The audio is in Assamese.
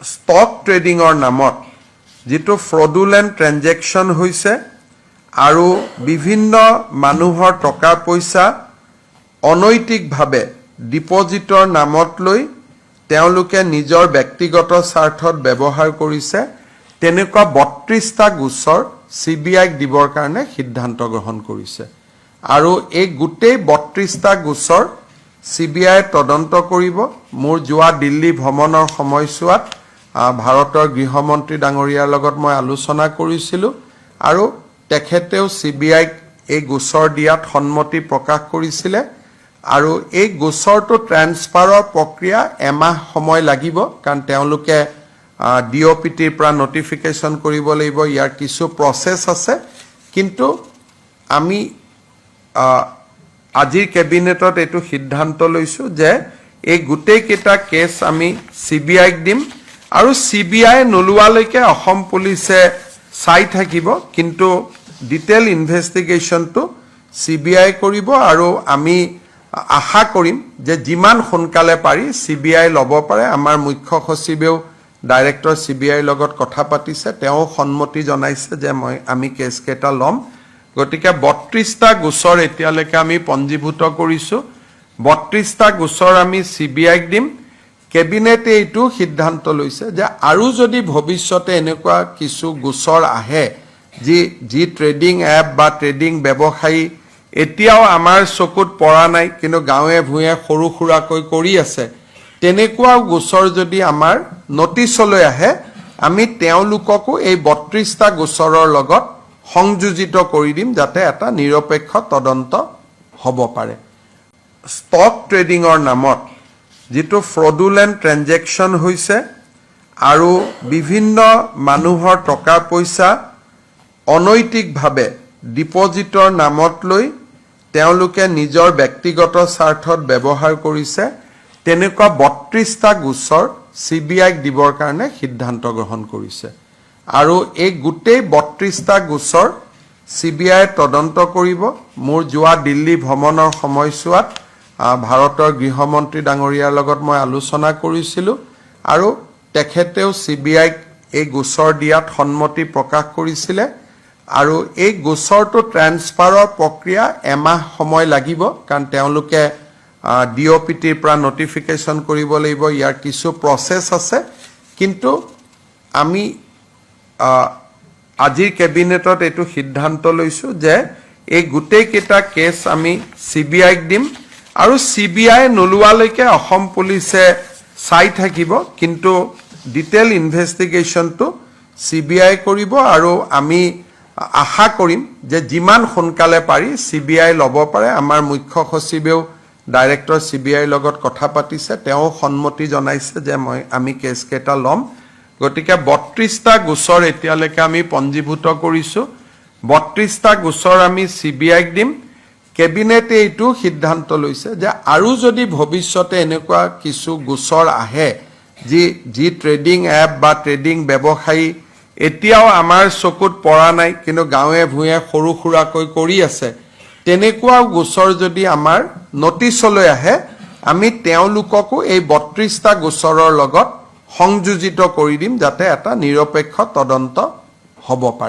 ষ্টক ট্ৰেডিঙৰ নামত যেটো ফ্ৰডুলেন্ট ট্ৰানজেকশন হৈছে আৰু বিভিন্ন মানুহৰ টকা পইচা অনৈতিকভাৱে ডিপজিটৰ নামত লৈ তেওঁলোকে নিজৰ ব্যক্তিগত স্বাৰ্থত ব্যৱহাৰ কৰিছে তেনেকুৱা 32টা গোচৰ সিবিআইক দিবৰ কাৰণে সিদ্ধান্ত গ্ৰহণ কৰিছে আৰু এই গোটেই 32টা গোচৰ সিবিআই তদন্ত কৰিব মোৰ যোৱা দিল্লী ভ্ৰমণৰ সময়ছোৱাত ভাৰতৰ গৃহমন্ত্ৰী ডাঙৰীয়াৰ লগত মই আলোচনা কৰিছিলো আৰু তেখেতেও সিবিআইক এই গোচৰ দিয়াত সন্মতি প্ৰকাশ কৰিছিলে আৰু এই গোচৰটো ট্ৰান্সফাৰৰ প্ৰক্ৰিয়া এমাহ সময় লাগিব কাৰণ তেওঁলোকে ডিঅপিটিৰ পৰা নটিফিকেশন কৰিব লাগিব ইয়াৰ কিছু প্ৰসেস আছে কিন্তু আমি আজিৰ কেবিনেটত এটো সিদ্ধান্ত লৈছো যে এই গোটেই কেটা কেছ আমি সিবিআইক দিম আৰু সিবিআই নলুৱালৈকে অসম পুলিচে চাই থাকিব কিন্তু ডিটেইল ইনভেষ্টিগেশনটো সিবিআই কৰিব আৰু আমি আশা কৰিম যে যিমান সোনকালে পাৰি সিবিআই লব পাৰে আমাৰ মুখ্য সচিবেও ডাইৰেক্টৰ সিবিআই লগত কথা পাতিছে তেওঁ সন্মতি জনাইছে যে আমি কেছ কেটা লম গতিকে 32টা গোচৰ এতিয়ালৈকে আমি পঞ্জীভূত কৰিছো 32টা গোচৰ আমি সিবিআইক দিম কেবিনেটে এইটো সিদ্ধান্ত লৈছে যে আৰু যদি ভৱিষ্যতে এনেকুৱা কিছু গোচৰ আহে যি ট্ৰেডিং এপ বা ট্ৰেডিং ব্যৱসায়ী এতিয়াও আমাৰ চকুত পৰা নাই কিন্তু গাঁৱে ভূঞে সৰু খুৰাকৈ কৰি আছে তেনেকুৱা গোচৰ যদি আমাৰ নটিছলৈ আহে আমি তেওঁলোককো এই 32টা গোচৰৰ লগত সংযোজিত কৰি দিম যাতে এটা নিৰপেক্ষ তদন্ত হ'ব পাৰে ষ্টক ট্ৰেডিঙৰ নামত যেটো ফ্ৰডুলেন্ট ট্ৰানজেকশন হৈছে আৰু বিভিন্ন মানুহৰ টকা পইচা অনৈতিকভাৱে ডিপজিটৰ নামত লৈ তেওঁলোকে নিজৰ ব্যক্তিগত স্বাৰ্থত ব্যৱহাৰ কৰিছে তেনেকুৱা 32টা গোচৰ সিবিআইক দিবৰ কাৰণে সিদ্ধান্ত গ্ৰহণ কৰিছে আৰু এই গোটেই 32টা গোচৰ সিবিআই তদন্ত কৰিব মোৰ যোৱা দিল্লী ভ্ৰমণৰ সময়ছোৱাত ভাৰতৰ গৃহমন্ত্ৰী ডাঙৰীয়াৰ লগত মই আলোচনা কৰিছিলো আৰু তেখেতেও সিবিআইক এই গোচৰ দিয়াত সন্মতি প্ৰকাশ কৰিছিলে আৰু এই গোচৰটো ট্ৰান্সফাৰৰ প্ৰক্ৰিয়া এমাহ সময় লাগিব কাৰণ তেওঁলোকে ডিঅপিটিৰ পৰা নটিফিকেশন কৰিব লাগিব ইয়াৰ কিছু প্ৰসেস আছে কিন্তু আমি আজিৰ কেবিনেটত এটো সিদ্ধান্ত লৈছো যে এই গোটেই কেটা কেছ আমি সিবিআইক দিম আৰু সিবিআই নলুৱালৈকে অসম পুলিচে চাই থাকিব কিন্তু ডিটেইল ইনভেষ্টিগেশনটো সিবিআই কৰিব আৰু আমি আশা কৰিম যে যিমান সোনকালে পাৰি সিবিআই লব পাৰে আমাৰ মুখ্য সচিবেও ডাইৰেক্টৰ সিবিআইৰ লগত কথা পাতিছে তেওঁ সন্মতি জনাইছে যে আমি কেছ কেটা লম গতিকে 32টা গোচৰ এতিয়ালৈকে আমি পঞ্জীভূত কৰিছো 32টা গোচৰ আমি সিবিআইক দিম কেবিনেটে এইটো সিদ্ধান্ত লৈছে যে আৰু যদি ভৱিষ্যতে এনেকুৱা কিছু গোচৰ আহে যি ট্ৰেডিং এপ বা ট্ৰেডিং ব্যৱসায়ী এতিয়াও আমাৰ চকুত পৰা নাই কিন্তু গাঁৱে ভূঞে সৰু খুৰাকৈ কৰি আছে তেনেকুৱা গোচৰ যদি আমাৰ নটিছলৈ আহে আমি তেওঁলোককো এই 32টা গোচৰৰ লগত সংযোজিত কৰি দিম যাতে এটা নিৰপেক্ষ তদন্ত হ'ব পাৰে